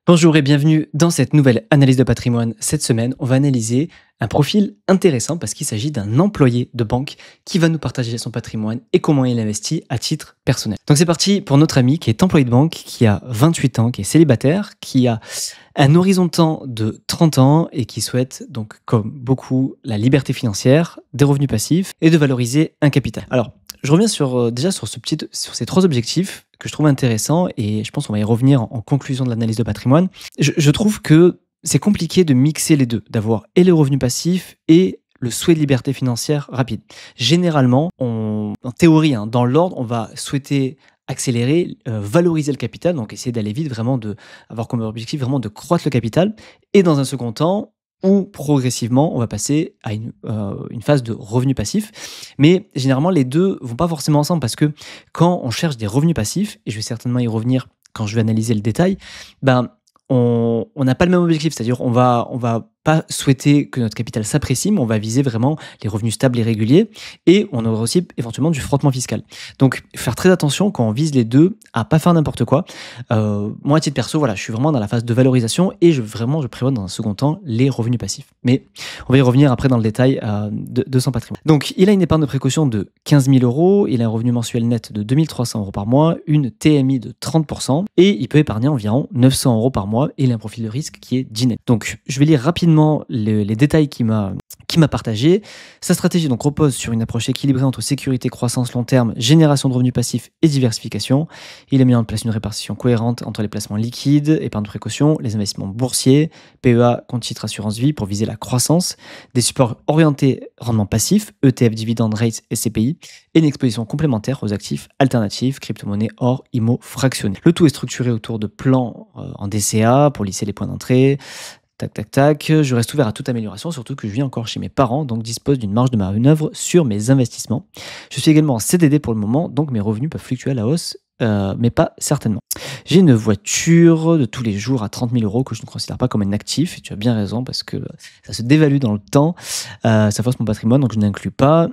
Bonjour et bienvenue dans cette nouvelle analyse de patrimoine. Cette semaine, on va analyser un profil intéressant parce qu'il s'agit d'un employé de banque qui va nous partager son patrimoine et comment il investit à titre personnel. Donc c'est parti pour notre ami qui est employé de banque, qui a 28 ans, qui est célibataire, qui a un horizon de temps de 30 ans et qui souhaite donc comme beaucoup la liberté financière, des revenus passifs et de valoriser un capital. Alors je reviens déjà sur ces trois objectifs que je trouve intéressants et je pense qu'on va y revenir en conclusion de l'analyse de patrimoine. Je trouve que c'est compliqué de mixer les deux, d'avoir et les revenus passifs et le souhait de liberté financière rapide. Généralement, en théorie, dans l'ordre, on va souhaiter accélérer, valoriser le capital, donc essayer d'aller vite, vraiment avoir comme objectif vraiment de croître le capital. Et dans un second temps, où progressivement, on va passer à une phase de revenus passifs. Mais généralement, les deux vont pas forcément ensemble parce que quand on cherche des revenus passifs, et je vais certainement y revenir quand je vais analyser le détail, ben, on n'a pas le même objectif, c'est-à-dire on va pas souhaiter que notre capital s'apprécie, mais on va viser vraiment les revenus stables et réguliers, et on aura aussi éventuellement du frottement fiscal. Donc faire très attention quand on vise les deux à pas faire n'importe quoi. Moi à titre perso, voilà, je suis vraiment dans la phase de valorisation et je prévois dans un second temps les revenus passifs. Mais on va y revenir après dans le détail de son patrimoine. Donc il a une épargne de précaution de 15 000 euros, il a un revenu mensuel net de 2 300 euros par mois, une TMI de 30%, et il peut épargner environ 900 euros par mois, et il a un profil de risque qui est G-Net. Donc je vais lire rapidement les détails qu'il m'a partagé. Sa stratégie donc repose sur une approche équilibrée entre sécurité, croissance long terme, génération de revenus passifs et diversification. Il a mis en place une répartition cohérente entre les placements liquides, épargne de précaution, les investissements boursiers, PEA, compte titre assurance vie pour viser la croissance, des supports orientés rendement passif, ETF, dividende, rates et CPI, et une exposition complémentaire aux actifs alternatifs, crypto-monnaies, or, IMO fractionnés. Le tout est structuré autour de plans en DCA pour lisser les points d'entrée. Tac, tac, tac. Je reste ouvert à toute amélioration, surtout que je vis encore chez mes parents, donc dispose d'une marge de manœuvre sur mes investissements. Je suis également en CDD pour le moment, donc mes revenus peuvent fluctuer à la hausse, mais pas certainement. J'ai une voiture de tous les jours à 30 000 euros que je ne considère pas comme un actif, et tu as bien raison, parce que ça se dévalue dans le temps, ça fausse mon patrimoine, donc je n'inclus pas.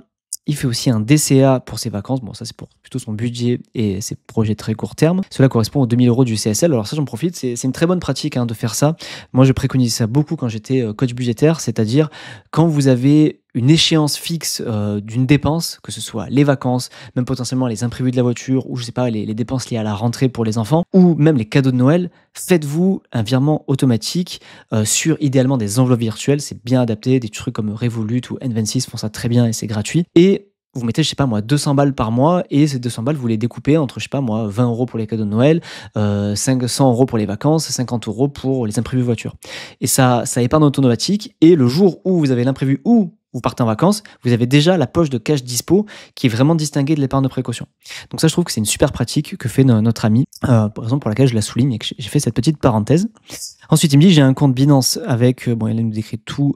Il fait aussi un DCA pour ses vacances. Bon, ça, c'est pour plutôt son budget et ses projets très court terme. Cela correspond aux 2 000 euros du CSL. Alors ça, j'en profite. C'est une très bonne pratique de faire ça. Moi, je préconise ça beaucoup quand j'étais coach budgétaire, c'est-à-dire quand vous avez une échéance fixe d'une dépense, que ce soit les vacances, même potentiellement les imprévus de la voiture, ou je sais pas, les dépenses liées à la rentrée pour les enfants, ou même les cadeaux de Noël, faites-vous un virement automatique sur idéalement des enveloppes virtuelles. C'est bien adapté, des trucs comme Revolut ou N26 font ça très bien et c'est gratuit. Et vous mettez, je sais pas moi, 200 balles par mois, et ces 200 balles, vous les découpez entre, je sais pas moi, 20 euros pour les cadeaux de Noël, 500 euros pour les vacances, 50 euros pour les imprévus voitures. Et ça épargne automatique, et le jour où vous avez l'imprévu ou vous partez en vacances, vous avez déjà la poche de cash dispo qui est vraiment distinguée de l'épargne de précaution. Donc ça, je trouve que c'est une super pratique que fait notre ami, par exemple pour laquelle je la souligne et que j'ai fait cette petite parenthèse. Ensuite, il me dit, j'ai un compte Binance avec, il nous décrit tout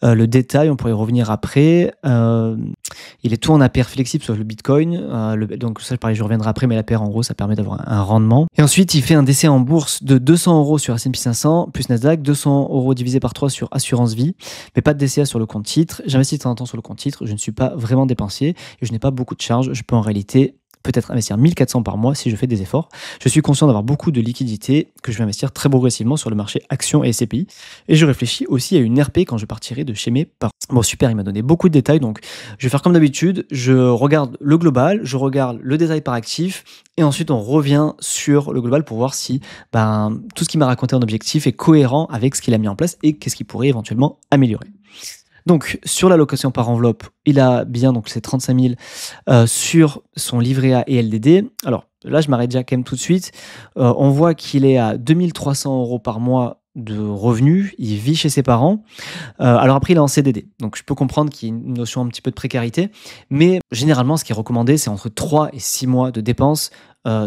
le détail, on pourrait y revenir après. Il est tout en APR flexible sur le Bitcoin, donc ça, pareil, je reviendrai après, mais l'APR, en gros, ça permet d'avoir un rendement. Et ensuite, il fait un décès en bourse de 200 euros sur S&P 500, plus Nasdaq, 200 euros divisé par 3 sur assurance vie, mais pas de DCA sur le compte titre. J'investis de temps en temps sur le compte titre, je ne suis pas vraiment dépensier et je n'ai pas beaucoup de charges. Je peux en réalité peut-être investir 1400 par mois si je fais des efforts. Je suis conscient d'avoir beaucoup de liquidités que je vais investir très progressivement sur le marché actions et SCPI. Et je réfléchis aussi à une RP quand je partirai de chez mes parents. Bon, super, il m'a donné beaucoup de détails, donc je vais faire comme d'habitude. Je regarde le global, je regarde le détail par actif, et ensuite on revient sur le global pour voir si tout ce qu'il m'a raconté en objectif est cohérent avec ce qu'il a mis en place et qu'est-ce qu'il pourrait éventuellement améliorer. Donc, sur l'allocation par enveloppe, il a bien donc ces 35 000 sur son livret A et LDD. Alors là, je m'arrête déjà quand même tout de suite. On voit qu'il est à 2 300 euros par mois de revenus. Il vit chez ses parents. Alors après, il est en CDD. Donc, je peux comprendre qu'il y a une notion un petit peu de précarité. Mais généralement, ce qui est recommandé, c'est entre 3 et 6 mois de dépenses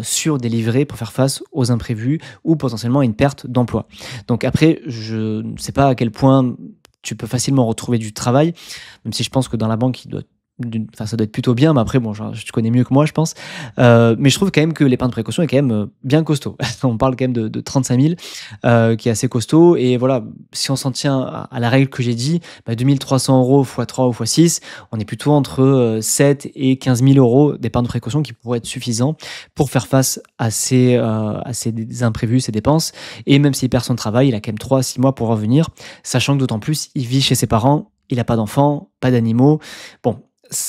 sur des livrets pour faire face aux imprévus ou potentiellement à une perte d'emploi. Donc après, je ne sais pas à quel point tu peux facilement retrouver du travail, même si je pense que dans la banque, il doit Enfin, ça doit être plutôt bien, mais après, bon, genre, tu connais mieux que moi, je pense. Mais je trouve quand même que l'épargne de précaution est quand même bien costaud. On parle quand même de 35 000, qui est assez costaud. Et voilà, si on s'en tient à la règle que j'ai dit, 2300 euros x 3 ou x 6, on est plutôt entre 7 et 15 000 euros d'épargne de précaution qui pourraient être suffisants pour faire face à ces imprévus, ces dépenses. Et même s'il perd son travail, il a quand même 3 à 6 mois pour revenir, sachant que d'autant plus, il vit chez ses parents, il n'a pas d'enfants, pas d'animaux. Bon,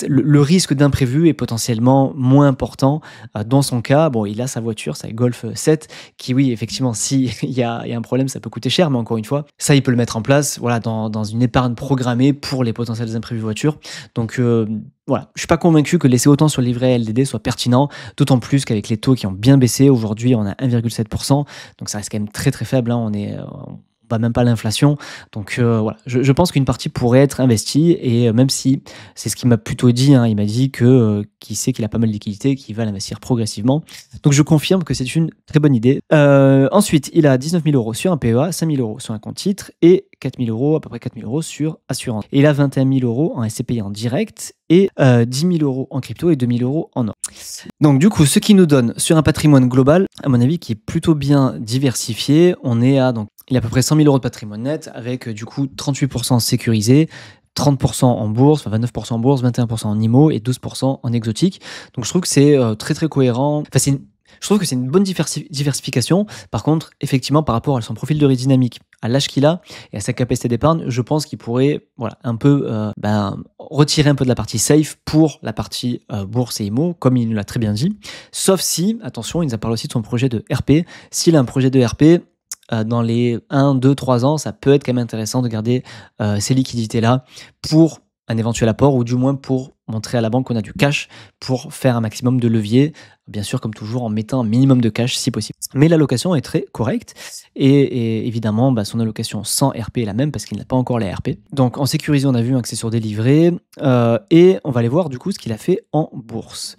le risque d'imprévu est potentiellement moins important. Dans son cas, bon, il a sa voiture, sa Golf 7, qui, oui, effectivement, s'il y a un problème, ça peut coûter cher, mais encore une fois, ça, il peut le mettre en place, voilà, dans une épargne programmée pour les potentiels imprévus voitures. Donc, voilà, je suis pas convaincu que laisser autant sur le livret LDD soit pertinent, d'autant plus qu'avec les taux qui ont bien baissé, aujourd'hui, on a 1,7%, donc ça reste quand même très, très faible, hein, on bat même pas l'inflation. Donc voilà, je pense qu'une partie pourrait être investie, et même si c'est ce qu'il m'a plutôt dit, hein, il m'a dit que qu'il sait qu'il a pas mal de liquidités, qu'il va l'investir progressivement. Donc je confirme que c'est une très bonne idée. Ensuite, il a 19 000 euros sur un PEA, 5 000 euros sur un compte titre et 4 000 euros, à peu près 4 000 euros sur assurance. Et il a 21 000 euros en SCPI en direct et 10 000 euros en crypto et 2 000 euros en or. Donc du coup, ce qui nous donne sur un patrimoine global, à mon avis, qui est plutôt bien diversifié, on est à, donc, il a à peu près 100 000 euros de patrimoine net avec du coup 38% sécurisé, 30% en bourse, enfin 29% en bourse, 21% en IMO et 12% en exotique. Donc je trouve que c'est très très cohérent. Enfin, je trouve que c'est une bonne diversification. Par contre, effectivement, par rapport à son profil de risque dynamique, à l'âge qu'il a et à sa capacité d'épargne, je pense qu'il pourrait un peu retirer un peu de la partie safe pour la partie bourse et IMO, comme il nous l'a très bien dit. Sauf si, attention, il nous a parlé aussi de son projet de RP. S'il a un projet de RP, dans les 1, 2, 3 ans, ça peut être quand même intéressant de garder ces liquidités-là pour un éventuel apport, ou du moins pour montrer à la banque qu'on a du cash pour faire un maximum de levier, bien sûr comme toujours en mettant un minimum de cash si possible. Mais l'allocation est très correcte, et évidemment son allocation sans RP est la même parce qu'il n'a pas encore la RP. Donc en sécurisé, on a vu que c'est sur des livrets, et on va aller voir du coup ce qu'il a fait en bourse.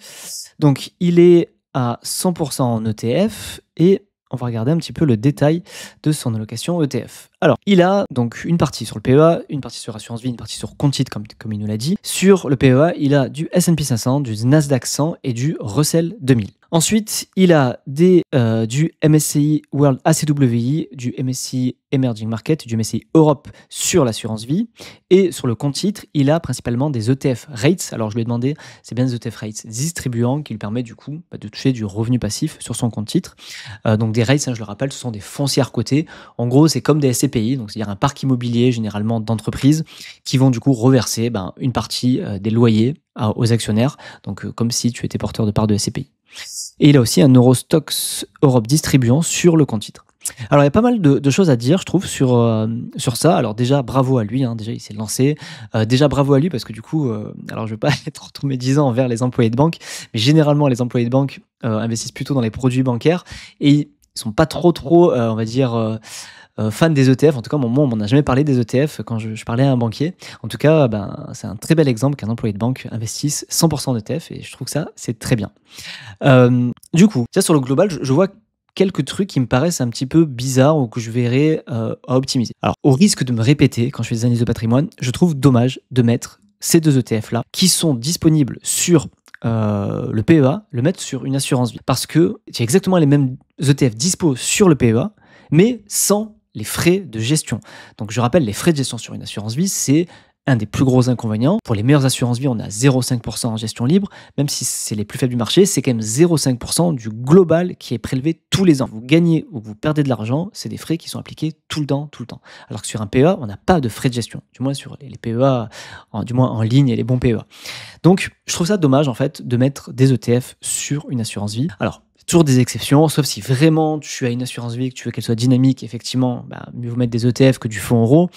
Donc il est à 100% en ETF, et on va regarder un petit peu le détail de son allocation ETF. Alors, il a donc une partie sur le PEA, une partie sur assurance vie, une partie sur compte titre, comme il nous l'a dit. Sur le PEA, il a du S&P 500, du Nasdaq 100 et du Russell 2000. Ensuite, il a du MSCI World ACWI, du MSCI Emerging Market, du MSCI Europe sur l'assurance vie. Et sur le compte titre, il a principalement des ETF Rates. Alors, je lui ai demandé, c'est bien des ETF Rates distribuants qui lui permettent du coup de toucher du revenu passif sur son compte titre. Donc des Rates, je le rappelle, ce sont des foncières cotées. En gros, c'est comme des SCPI, donc c'est-à-dire un parc immobilier généralement d'entreprises qui vont du coup reverser une partie des loyers aux actionnaires, donc comme si tu étais porteur de part de SCPI. Et il a aussi un Eurostoxx Europe distribuant sur le compte titre. Alors il y a pas mal de choses à dire, je trouve, sur ça. Alors déjà, bravo à lui, hein, déjà il s'est lancé. Déjà bravo à lui parce que du coup, alors je ne veux pas être trop médisant envers les employés de banque, mais généralement les employés de banque investissent plutôt dans les produits bancaires, et ils sont pas trop, on va dire, fan des ETF. En tout cas, moi, on m'en a jamais parlé des ETF quand je parlais à un banquier. En tout cas, c'est un très bel exemple qu'un employé de banque investisse 100% d'ETF, et je trouve que ça, c'est très bien. Du coup, ça, sur le global, je vois quelques trucs qui me paraissent un petit peu bizarres ou que je verrais à optimiser. Alors, au risque de me répéter quand je fais des analyses de patrimoine, je trouve dommage de mettre ces deux ETF-là qui sont disponibles sur le PEA, le mettre sur une assurance vie. Parce que tu as exactement les mêmes ETF dispo sur le PEA, mais sans les frais de gestion. Donc je rappelle, les frais de gestion sur une assurance vie, c'est un des plus gros inconvénients. Pour les meilleures assurances vie, on a 0,5% en gestion libre, même si c'est les plus faibles du marché, c'est quand même 0,5% du global qui est prélevé tous les ans. Vous gagnez ou vous perdez de l'argent, c'est des frais qui sont appliqués tout le temps. Alors que sur un PEA, on n'a pas de frais de gestion, du moins sur les PEA, du moins en ligne, et les bons PEA. Donc je trouve ça dommage en fait de mettre des ETF sur une assurance vie. Alors, toujours des exceptions, sauf si vraiment tu as une assurance vie et que tu veux qu'elle soit dynamique, effectivement, mieux vaut mettre des ETF que du fonds euro.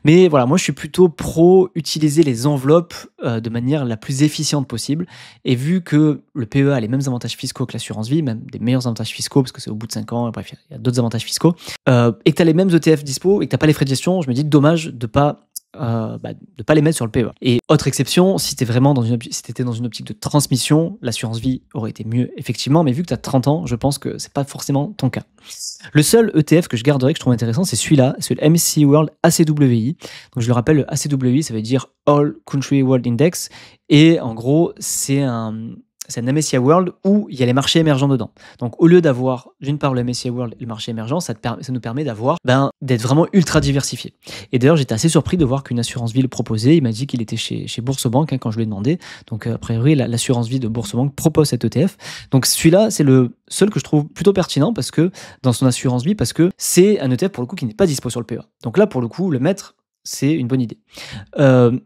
Mais voilà, moi je suis plutôt pro utiliser les enveloppes de manière la plus efficiente possible. Et vu que le PEA a les mêmes avantages fiscaux que l'assurance vie, même des meilleurs avantages fiscaux, parce que c'est au bout de 5 ans, bref, il y a d'autres avantages fiscaux, et que tu as les mêmes ETF dispo et que tu n'as pas les frais de gestion, je me dis dommage de ne pas de ne pas les mettre sur le PEA. Et autre exception, si tu vraiment dans étais dans une optique de transmission, l'assurance vie aurait été mieux, effectivement, mais vu que tu as 30 ans, je pense que c'est pas forcément ton cas. Le seul ETF que je garderais, que je trouve intéressant, c'est celui-là, c'est le MSCI World ACWI. Donc je le rappelle, le ACWI, ça veut dire All Country World Index. Et en gros, c'est un MSCI World où il y a les marchés émergents dedans. Donc au lieu d'avoir d'une part le MSCI World et le marché émergent, ça nous permet d'être vraiment ultra diversifié. Et d'ailleurs, j'étais assez surpris de voir qu'une assurance vie le proposait. Il m'a dit qu'il était chez Boursorama quand je lui ai demandé. Donc a priori, l'assurance vie de Boursorama propose cet ETF. Donc celui-là, c'est le seul que je trouve plutôt pertinent parce que dans son assurance vie, parce que c'est un ETF pour le coup qui n'est pas dispo sur le PEA. Donc là, pour le coup, le mettre, c'est une bonne idée.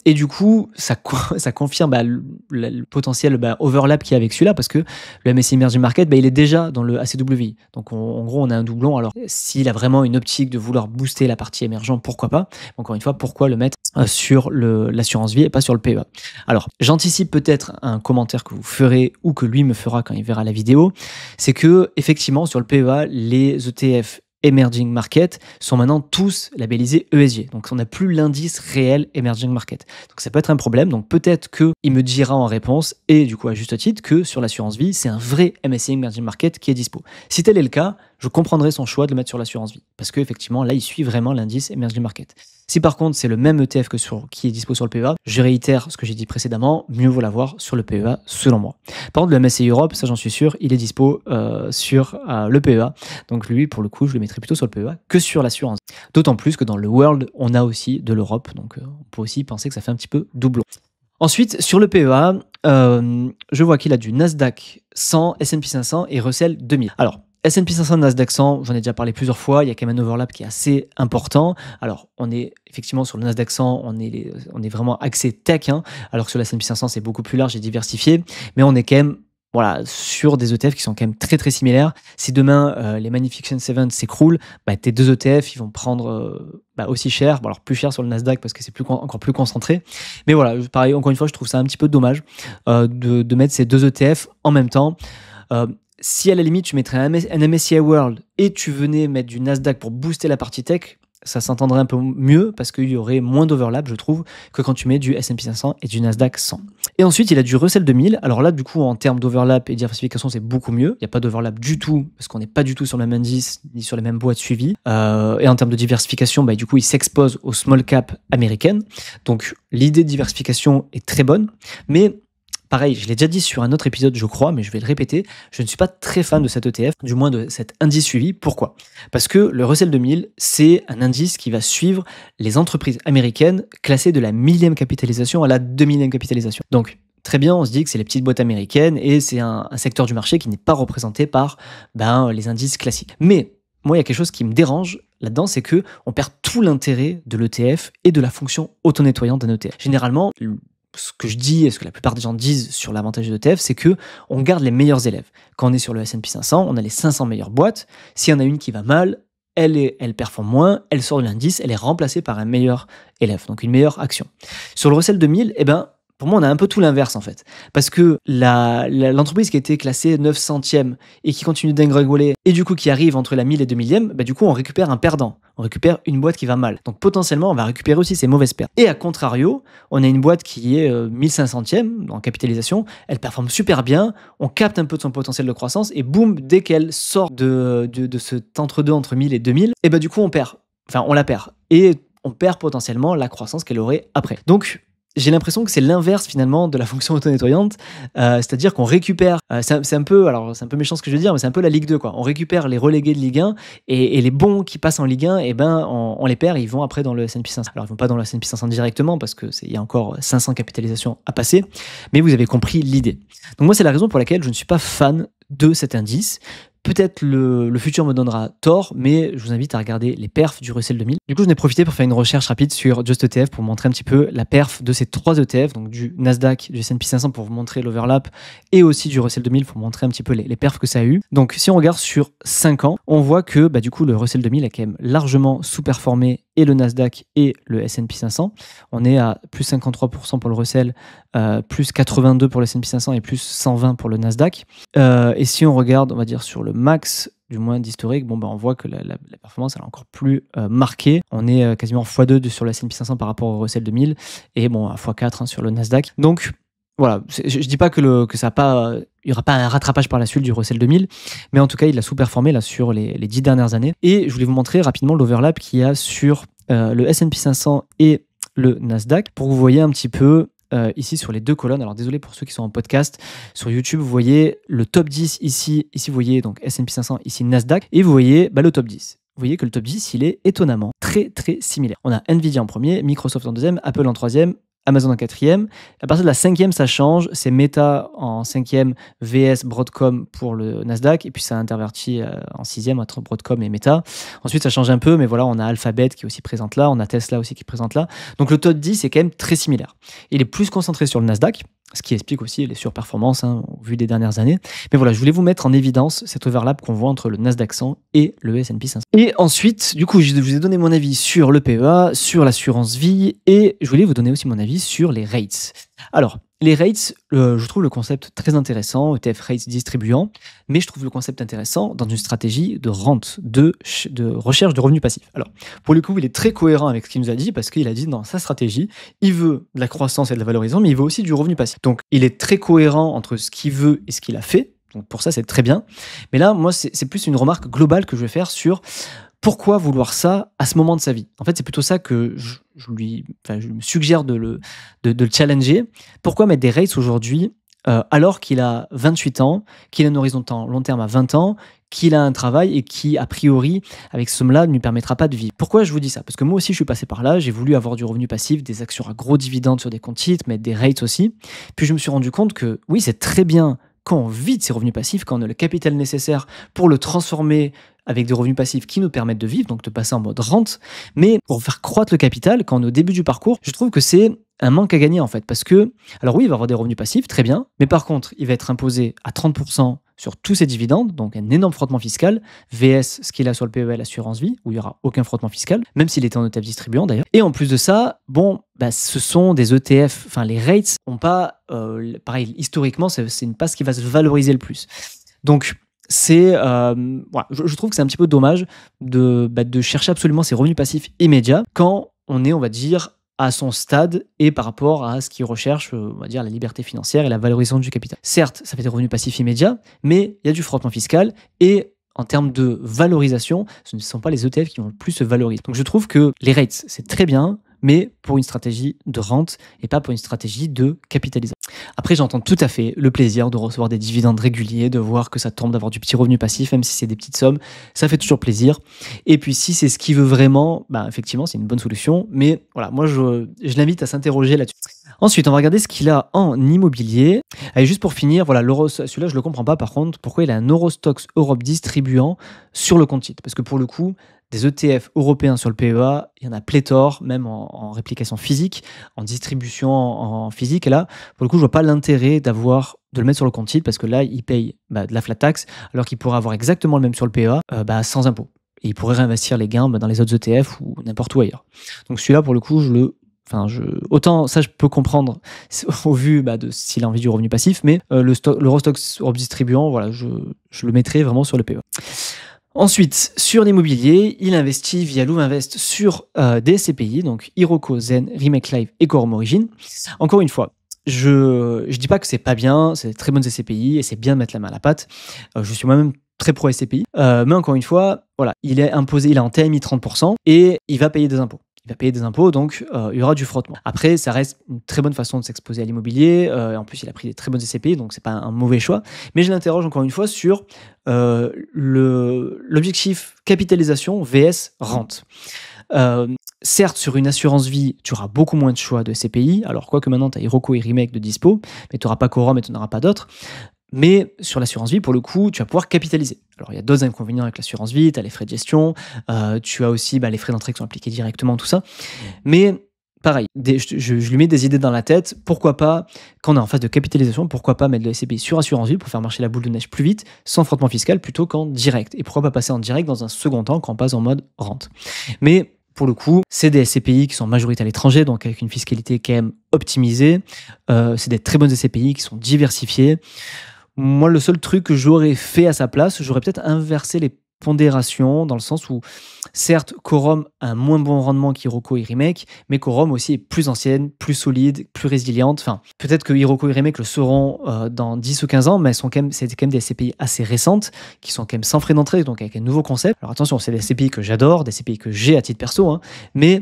Et du coup, ça confirme le potentiel overlap qu'il y a avec celui-là, parce que le MSCI Emerging Market, il est déjà dans le ACWI. Donc en gros, on a un doublon. Alors, s'il a vraiment une optique de vouloir booster la partie émergente, pourquoi pas? Encore une fois, pourquoi le mettre sur l'assurance vie et pas sur le PEA? Alors, j'anticipe peut-être un commentaire que vous ferez ou que lui me fera quand il verra la vidéo. C'est que, effectivement, sur le PEA, les ETF Emerging Market sont maintenant tous labellisés ESG. Donc, on n'a plus l'indice réel Emerging Market. Donc, ça peut être un problème. Donc, peut-être qu'il me dira en réponse, et du coup, à juste titre, que sur l'assurance vie, c'est un vrai MSCI Emerging Market qui est dispo. Si tel est le cas, je comprendrai son choix de le mettre sur l'assurance vie. Parce qu'effectivement, là, il suit vraiment l'indice Emerging Market. Si par contre, c'est le même ETF qui est dispo sur le PEA, je réitère ce que j'ai dit précédemment, mieux vaut l'avoir sur le PEA, selon moi. Par contre, le MSCI Europe, ça j'en suis sûr, il est dispo sur le PEA. Donc lui, pour le coup, je le mettrai plutôt sur le PEA que sur l'assurance. D'autant plus que dans le World, on a aussi de l'Europe. Donc on peut aussi penser que ça fait un petit peu doublon. Ensuite, sur le PEA, je vois qu'il a du Nasdaq 100, S&P 500 et Russell 2000. Alors, S&P 500, Nasdaq 100, j'en ai déjà parlé plusieurs fois, il y a quand même un overlap qui est assez important. Alors, on est effectivement sur le Nasdaq 100, on est vraiment axé tech, alors que sur le S&P 500, c'est beaucoup plus large et diversifié, mais on est quand même sur des ETF qui sont quand même très très similaires. Si demain les Magnificent Seven s'écroulent, tes deux ETF ils vont prendre aussi cher, alors plus cher sur le Nasdaq parce que c'est encore plus concentré. Mais voilà, pareil, encore une fois, je trouve ça un petit peu dommage de mettre ces deux ETF en même temps. Si à la limite tu mettrais un MSCI World et tu venais mettre du Nasdaq pour booster la partie tech, ça s'entendrait un peu mieux parce qu'il y aurait moins d'overlap, je trouve, que quand tu mets du S&P 500 et du Nasdaq 100. Et ensuite, il a du Russell 2000. Alors là, du coup, en termes d'overlap et diversification, c'est beaucoup mieux. Il n'y a pas d'overlap du tout parce qu'on n'est pas du tout sur le même indice ni sur les mêmes boîtes suivies. Et en termes de diversification, du coup, il s'expose aux small cap américaines. Donc, l'idée de diversification est très bonne, mais pareil, je l'ai déjà dit sur un autre épisode, je crois, mais je vais le répéter, je ne suis pas très fan de cet ETF, du moins de cet indice suivi. Pourquoi? Parce que le Russell 2000, c'est un indice qui va suivre les entreprises américaines classées de la 1000e capitalisation à la 2000e capitalisation. Donc, très bien, on se dit que c'est les petites boîtes américaines et c'est un secteur du marché qui n'est pas représenté par les indices classiques. Mais moi, il y a quelque chose qui me dérange là-dedans, c'est que on perd tout l'intérêt de l'ETF et de la fonction auto-nettoyante d'un ETF. Généralement, ce que je dis et ce que la plupart des gens disent sur l'avantage de l'ETF, c'est que on garde les meilleurs élèves. Quand on est sur le S&P 500, on a les 500 meilleures boîtes. S'il y en a une qui va mal, elle performe moins, elle sort de l'indice, elle est remplacée par un meilleur élève, donc une meilleure action. Sur le Russell 2000, pour moi, on a un peu tout l'inverse en fait. Parce que l'entreprise qui a été classée 900e et qui continue d'engringoler et du coup qui arrive entre la 1000 et 2000e, du coup on récupère un perdant. On récupère une boîte qui va mal. Donc potentiellement, on va récupérer aussi ses mauvaises pertes. Et à contrario, on a une boîte qui est 1500e en capitalisation, elle performe super bien, on capte un peu de son potentiel de croissance et boum, dès qu'elle sort de cet entre-deux entre 1000 et 2000, du coup on perd. Enfin, on la perd. Et on perd potentiellement la croissance qu'elle aurait après. Donc, j'ai l'impression que c'est l'inverse finalement de la fonction auto-nettoyante, c'est-à-dire qu'on récupère, c'est un peu méchant ce que je veux dire, mais c'est un peu la Ligue 2 quoi. On récupère les relégués de Ligue 1 et les bons qui passent en Ligue 1, on les perd et ils vont après dans le S&P 500. Alors ils vont pas dans le S&P 500 directement parce que il y a encore 500 capitalisations à passer, mais vous avez compris l'idée. Donc moi c'est la raison pour laquelle je ne suis pas fan de cet indice. Peut-être le futur me donnera tort, mais je vous invite à regarder les perfs du Russell 2000. Du coup, j'en ai profité pour faire une recherche rapide sur Just ETF pour vous montrer un petit peu la perf de ces trois ETF, donc du Nasdaq, du S&P 500 pour vous montrer l'overlap et aussi du Russell 2000 pour vous montrer un petit peu les perfs que ça a eu. Donc, si on regarde sur 5 ans, on voit que du coup, le Russell 2000 a quand même largement sous-performé et le Nasdaq et le S&P 500. On est à plus 53% pour le Russell, plus 82 pour le S&P 500 et plus 120 pour le Nasdaq. Et si on regarde, on va dire sur le max du moins d'historique, bon, on voit que la performance elle est encore plus marquée. On est quasiment x2 sur le S&P 500 par rapport au Russell 2000 et bon, à x4 sur le Nasdaq. Donc, voilà, je dis pas que ça a pas, il y aura pas un rattrapage par la suite du Russell 2000, mais en tout cas, il a sous-performé là sur les 10 dernières années. Et je voulais vous montrer rapidement l'overlap qu'il y a sur le S&P 500 et le Nasdaq pour que vous voyez un petit peu ici sur les deux colonnes. Alors désolé pour ceux qui sont en podcast, sur YouTube, vous voyez le top 10 ici vous voyez donc S&P 500, ici Nasdaq, et vous voyez le top 10. Vous voyez que le top 10, il est étonnamment très similaire. On a Nvidia en premier, Microsoft en deuxième, Apple en troisième, Amazon en quatrième. À partir de la cinquième, ça change. C'est Meta en cinquième, VS, Broadcom pour le Nasdaq. Et puis ça intervertit en sixième entre Broadcom et Meta. Ensuite, ça change un peu, mais voilà, on a Alphabet qui est aussi présente là. On a Tesla aussi qui est présente là. Donc le top 10 est quand même très similaire. Il est plus concentré sur le Nasdaq, ce qui explique aussi les surperformances au vu des dernières années. Mais voilà, je voulais vous mettre en évidence cet overlap qu'on voit entre le Nasdaq 100 et le S&P 500. Et ensuite, du coup, je vous ai donné mon avis sur le PEA, sur l'assurance vie, et je voulais vous donner aussi mon avis sur les rates. Alors, les rates, je trouve le concept très intéressant, ETF rates distribuant, mais je trouve le concept intéressant dans une stratégie de rente, de recherche de revenus passifs. Alors, pour le coup, il est très cohérent avec ce qu'il nous a dit, parce qu'il a dit dans sa stratégie, il veut de la croissance et de la valorisation, mais il veut aussi du revenu passif. Donc, il est très cohérent entre ce qu'il veut et ce qu'il a fait. Donc, pour ça, c'est très bien. Mais là, moi, c'est plus une remarque globale que je vais faire sur pourquoi vouloir ça à ce moment de sa vie. En fait, c'est plutôt ça que je me suggère de le challenger. Pourquoi mettre des rates aujourd'hui alors qu'il a 28 ans, qu'il a un horizon long terme à 20 ans, qu'il a un travail et qui, a priori, avec ce somme-là, ne lui permettra pas de vivre. Pourquoi je vous dis ça? Parce que moi aussi, je suis passé par là, j'ai voulu avoir du revenu passif, des actions à gros dividendes sur des comptes titres, mettre des rates aussi. Puis je me suis rendu compte que, oui, c'est très bien quand on vide ses revenus passifs, quand on a le capital nécessaire pour le transformer avec des revenus passifs qui nous permettent de vivre, donc de passer en mode rente. Mais pour faire croître le capital, quand on est au début du parcours, je trouve que c'est un manque à gagner en fait. Parce que, alors oui, il va avoir des revenus passifs, très bien, mais par contre, il va être imposé à 30% sur tous ses dividendes, donc un énorme frottement fiscal, VS ce qu'il a sur le PEA, l'assurance vie, où il n'y aura aucun frottement fiscal, même s'il était en ETF distribuant d'ailleurs. Et en plus de ça, ce sont des ETF, enfin les rates n'ont pas, pareil, historiquement, c'est pas ce qui va se valoriser le plus. Donc, je trouve que c'est un petit peu dommage de chercher absolument ses revenus passifs immédiats quand on est, on va dire, à son stade et par rapport à ce qu'il recherche, on va dire, la liberté financière et la valorisation du capital. Certes, ça fait des revenus passifs immédiats, mais il y a du frottement fiscal et en termes de valorisation, ce ne sont pas les ETF qui vont le plus se valoriser. Donc je trouve que les rates, c'est très bien, mais pour une stratégie de rente et pas pour une stratégie de capitalisation. Après, j'entends tout à fait le plaisir de recevoir des dividendes réguliers, de voir que ça tombe, d'avoir du petit revenu passif, même si c'est des petites sommes, ça fait toujours plaisir. Et puis si c'est ce qu'il veut vraiment, effectivement, c'est une bonne solution. Mais voilà, moi, je l'invite à s'interroger là-dessus. Ensuite, on va regarder ce qu'il a en immobilier. Allez, juste pour finir, voilà, celui-là, je ne le comprends pas par contre, pourquoi il a un Eurostoxx Europe distribuant sur le compte titre. Parce que pour le coup, des ETF européens sur le PEA, il y en a pléthore, même en réplication physique, en distribution en physique. Et là, pour le coup, je ne vois pas l'intérêt de le mettre sur le compte titre parce que là, il paye de la flat tax alors qu'il pourrait avoir exactement le même sur le PEA sans impôt. Et il pourrait réinvestir les gains dans les autres ETF ou n'importe où ailleurs. Donc celui-là, pour le coup, autant ça je peux comprendre au vu de s'il a envie du revenu passif, mais l'Eurostoxx Europe distribuant, voilà, je le mettrai vraiment sur le PEA. Ensuite, sur l'immobilier, il investit via Louvinvest sur des SCPI, donc Iroko, Zen, Remake Live et Quorum Origin. Encore une fois, je dis pas que c'est pas bien, c'est de très bonnes SCPI et c'est bien de mettre la main à la pâte. Je suis moi-même très pro SCPI, mais encore une fois, voilà, il est imposé, il est en TMI 30% et il va payer des impôts. Il va payer des impôts, donc il y aura du frottement. Après, ça reste une très bonne façon de s'exposer à l'immobilier. En plus, il a pris des très bonnes SCPI, donc c'est pas un mauvais choix. Mais je l'interroge encore une fois sur l'objectif capitalisation vs rente. Certes, sur une assurance vie, tu auras beaucoup moins de choix de SCPI. Alors, quoique maintenant, tu as Iroko et Remake de dispo, mais tu n'auras pas Quorum et tu n'auras pas d'autres. Mais sur l'assurance vie, pour le coup, tu vas pouvoir capitaliser. Alors, il y a d'autres inconvénients avec l'assurance vie, tu as les frais de gestion, tu as aussi les frais d'entrée qui sont appliqués directement, tout ça. Mais pareil, je lui mets des idées dans la tête. Pourquoi pas, quand on est en phase de capitalisation, pourquoi pas mettre de la SCPI sur assurance vie pour faire marcher la boule de neige plus vite, sans frottement fiscal, plutôt qu'en direct. Et pourquoi pas passer en direct dans un second temps quand on passe en mode rente. Mais pour le coup, c'est des SCPI qui sont majoritaires à l'étranger, donc avec une fiscalité quand même optimisée. C'est des très bonnes SCPI qui sont diversifiées. Moi, le seul truc que j'aurais fait à sa place, j'aurais peut-être inversé les pondérations dans le sens où, certes, Quorum a un moins bon rendement qu'Iroko et Remake, mais Quorum aussi est plus ancienne, plus solide, plus résiliente. Enfin, peut-être que Iroko et Remake le seront dans 10 ou 15 ans, mais c'est quand même des CPI assez récentes, qui sont quand même sans frais d'entrée, donc avec un nouveau concept. Alors attention, c'est des CPI que j'adore, des CPI que j'ai à titre perso, hein, mais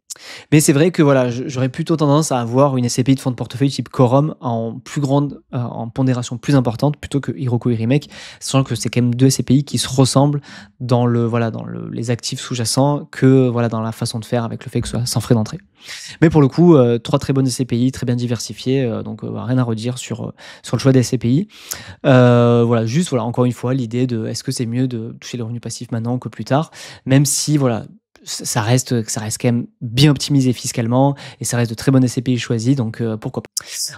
c'est vrai que voilà, j'aurais plutôt tendance à avoir une SCPI de fonds de portefeuille type Quorum en plus grande, en pondération plus importante plutôt que Iroko et Remake, sachant que c'est quand même deux SCPI qui se ressemblent dans les actifs sous-jacents que voilà, dans la façon de faire avec le fait que ce soit sans frais d'entrée. Mais pour le coup, 3 très bonnes SCPI, très bien diversifiées, donc rien à redire sur le choix des SCPI. Voilà, juste voilà, encore une fois, l'idée de est-ce que c'est mieux de toucher les revenus passifs maintenant que plus tard, même si voilà, ça reste quand même bien optimisé fiscalement et ça reste de très bonnes SCPI choisies, donc pourquoi pas.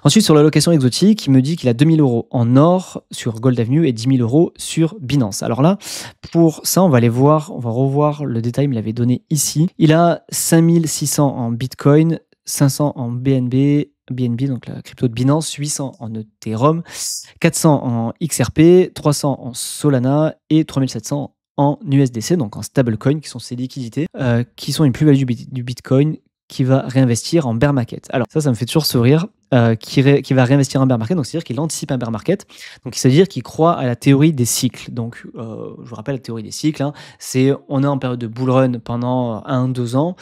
Ensuite, sur l'allocation exotique, il me dit qu'il a 2 000 € en or sur Gold Avenue et 10 000 € sur Binance. Alors là, pour ça, on va revoir le détail, il me l'avait donné ici. Il a 5 600 en Bitcoin, 500 en BNB, donc la crypto de Binance, 800 en Ethereum, 400 en XRP, 300 en Solana et 3700 en USDC, donc en stablecoin, qui sont ces liquidités, qui sont une plus-value du Bitcoin qui va réinvestir en bear market. Alors ça me fait toujours sourire, qui va réinvestir en bear market, donc c'est-à-dire qu'il anticipe un bear market, donc c'est-à-dire qu'il croit à la théorie des cycles. Donc je vous rappelle la théorie des cycles, hein, c'est on est en période de bull run pendant 1-2 ans,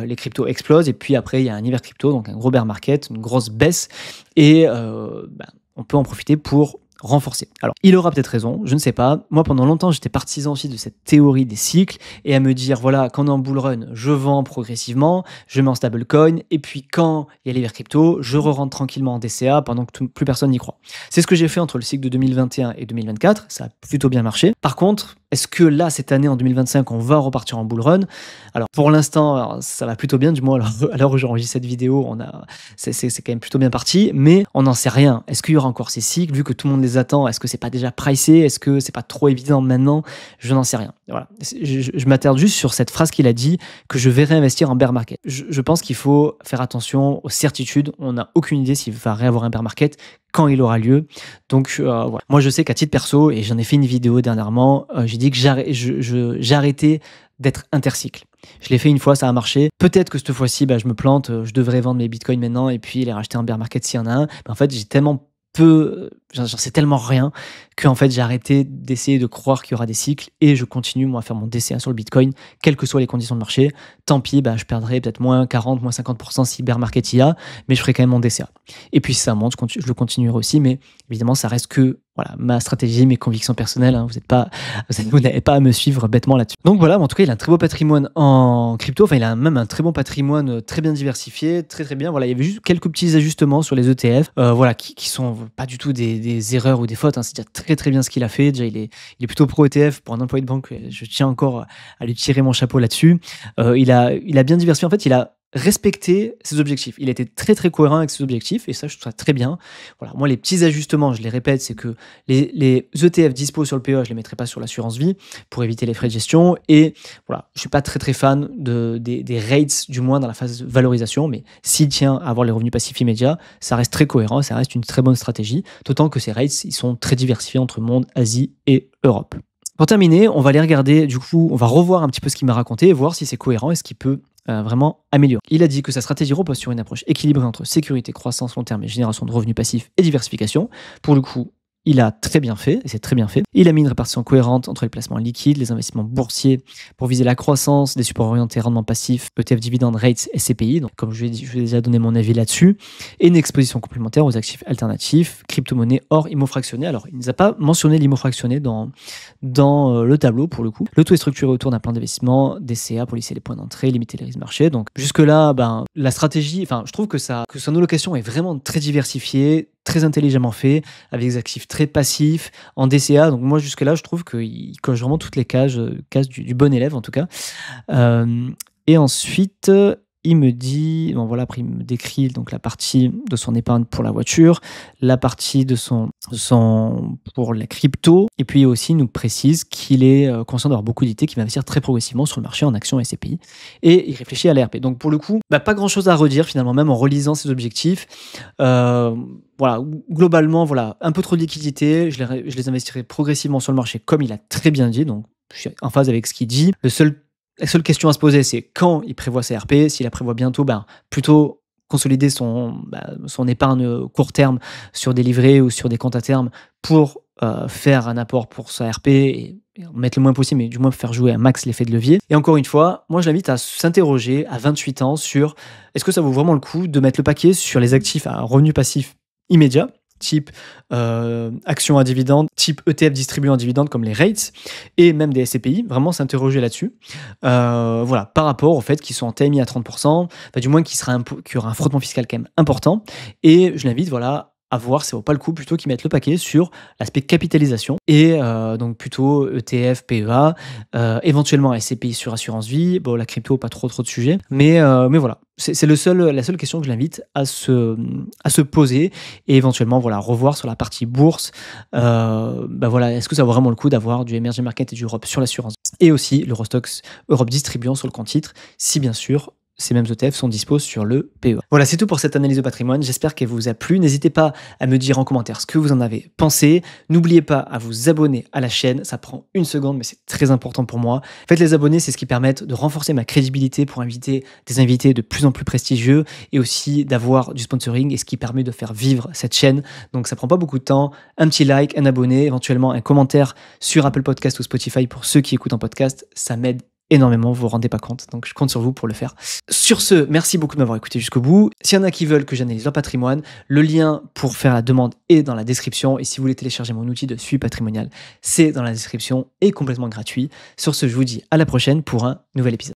les cryptos explosent, et puis après il y a un hiver crypto, donc un gros bear market, une grosse baisse, et on peut en profiter pour renforcer. Alors, il aura peut-être raison, je ne sais pas. Moi, pendant longtemps, j'étais partisan aussi de cette théorie des cycles et à me dire, voilà, quand on est en bull run, je vends progressivement, je mets en stablecoin, et puis quand il y a l'hiver crypto, je re-rentre tranquillement en DCA pendant que plus personne n'y croit. C'est ce que j'ai fait entre le cycle de 2021 et 2024, ça a plutôt bien marché. Par contre, est-ce que là, cette année, en 2025, on va repartir en bull run? Alors, pour l'instant, ça va plutôt bien, du moins, à l'heure où j'enregistre cette vidéo, c'est quand même plutôt bien parti, mais on n'en sait rien. Est-ce qu'il y aura encore ces cycles, vu que tout le monde les attend? Est-ce que c'est pas déjà pricé? Est-ce que c'est pas trop évident maintenant? Je n'en sais rien. Voilà. Je m'attarde juste sur cette phrase qu'il a dit, que je vais réinvestir en bear market. Je pense qu'il faut faire attention aux certitudes. On n'a aucune idée s'il va réavoir un bear market, quand il aura lieu. Donc voilà. Moi, je sais qu'à titre perso, et j'en ai fait une vidéo dernièrement, j'ai dit que j'arrêtais d'être intercycle. Je l'ai fait une fois, ça a marché. Peut-être que cette fois-ci, je me plante, je devrais vendre mes bitcoins maintenant et puis les racheter en bear market s'il y en a un. Mais en fait, j'ai tellement j'en sais tellement rien qu'en fait j'ai arrêté d'essayer de croire qu'il y aura des cycles et je continue moi à faire mon DCA sur le Bitcoin, quelles que soient les conditions de marché. Tant pis, je perdrai peut-être moins 40, moins 50% si bear market il y a, mais je ferai quand même mon DCA. Et puis si ça monte, je le continuerai aussi, mais évidemment ça reste que voilà, ma stratégie, mes convictions personnelles, hein, vous n'avez pas à me suivre bêtement là-dessus. Donc voilà, en tout cas, il a un très beau patrimoine en crypto, enfin il a même un très bon patrimoine, très bien diversifié, très très bien. Voilà, il y avait juste quelques petits ajustements sur les ETF, voilà, qui sont pas du tout des erreurs ou des fautes, hein, c'est déjà très très bien ce qu'il a fait. Déjà, il est plutôt pro ETF pour un employé de banque, je tiens encore à lui tirer mon chapeau là-dessus. Il a bien diversifié, en fait, il a respecter ses objectifs. Il était très très cohérent avec ses objectifs et ça, je trouve ça très bien. Voilà, moi, les petits ajustements, je les répète, c'est que les ETF dispo sur le PEA, je les mettrai pas sur l'assurance vie pour éviter les frais de gestion. Et voilà, je suis pas très très fan des rates, du moins dans la phase de valorisation, mais s'il tient à avoir les revenus passifs immédiats, ça reste très cohérent, ça reste une très bonne stratégie, d'autant que ces rates, ils sont très diversifiés entre monde, Asie et Europe. Pour terminer, on va aller regarder, du coup, on va revoir un petit peu ce qu'il m'a raconté et voir si c'est cohérent et ce qu'il peut vraiment améliorer. Il a dit que sa stratégie repose sur une approche équilibrée entre sécurité, croissance long terme et génération de revenus passifs et diversification. Pour le coup, il a très bien fait, et c'est très bien fait. Il a mis une répartition cohérente entre les placements liquides, les investissements boursiers pour viser la croissance, des supports orientés rendement passif, ETF dividende rates et CPI. Donc, comme je l'ai déjà donné mon avis là-dessus, et une exposition complémentaire aux actifs alternatifs, crypto-monnaies hors IMO fractionné. Alors, il ne nous a pas mentionné l'IMO fractionné dans le tableau pour le coup. Le tout est structuré autour d'un plan d'investissement, DCA pour lisser les points d'entrée, limiter les risques de marché. Donc, jusque-là, la stratégie, je trouve que son allocation est vraiment très diversifiée, très intelligemment fait, avec des actifs très passifs, en DCA. Donc moi, jusque-là, je trouve qu'il coche vraiment toutes les cases du bon élève, en tout cas. Et ensuite, il me dit, bon voilà, après il me décrit donc la partie de son épargne pour la voiture, la partie de son pour la crypto, et puis aussi il nous précise qu'il est conscient d'avoir beaucoup d'idées, qu'il va investir très progressivement sur le marché en actions SCPI, et il réfléchit à l'ARP. Donc pour le coup, pas grand chose à redire finalement, même en relisant ses objectifs. Voilà, globalement, voilà, un peu trop de liquidités, je les investirai progressivement sur le marché comme il a très bien dit, donc je suis en phase avec ce qu'il dit. La seule question à se poser, c'est quand il prévoit sa RP. S'il la prévoit bientôt, plutôt consolider son épargne court terme sur des livrets ou sur des comptes à terme pour faire un apport pour sa RP et mettre le moins possible, mais du moins faire jouer un max l'effet de levier. Et encore une fois, moi je l'invite à s'interroger à 28 ans sur est-ce que ça vaut vraiment le coup de mettre le paquet sur les actifs à revenu passif immédiat, type actions à dividendes, type ETF distribués en dividendes comme les REITs, et même des SCPI, vraiment s'interroger là-dessus. Voilà, par rapport au fait qu'ils sont en TMI à 30%, du moins qu'il y aura un frottement fiscal quand même important. Et je l'invite, voilà, à voir si ça vaut pas le coup plutôt qu'ils mettent le paquet sur l'aspect capitalisation et donc plutôt ETF, PEA, éventuellement SCPI sur assurance vie. Bon, la crypto, pas trop de sujets, mais voilà. C'est la seule question que je l'invite à se poser et éventuellement voilà, revoir sur la partie bourse. Voilà, est-ce que ça vaut vraiment le coup d'avoir du Emerging Market et du Europe sur l'assurance et aussi l'Eurostoxx Europe distribuant sur le compte titre, si bien sûr ces mêmes ETF sont dispos sur le PEA. Voilà, c'est tout pour cette analyse de patrimoine. J'espère qu'elle vous a plu. N'hésitez pas à me dire en commentaire ce que vous en avez pensé. N'oubliez pas à vous abonner à la chaîne. Ça prend 1 seconde, mais c'est très important pour moi. Faites les abonnés, c'est ce qui permet de renforcer ma crédibilité pour inviter des invités de plus en plus prestigieux et aussi d'avoir du sponsoring et ce qui permet de faire vivre cette chaîne. Donc ça prend pas beaucoup de temps. Un petit like, un abonné, éventuellement un commentaire sur Apple Podcast ou Spotify pour ceux qui écoutent en podcast. Ça m'aide énormément, vous vous rendez pas compte, donc je compte sur vous pour le faire. Sur ce, merci beaucoup de m'avoir écouté jusqu'au bout. S'il y en a qui veulent que j'analyse leur patrimoine, le lien pour faire la demande est dans la description, et si vous voulez télécharger mon outil de suivi patrimonial, c'est dans la description et complètement gratuit. Sur ce, je vous dis à la prochaine pour un nouvel épisode.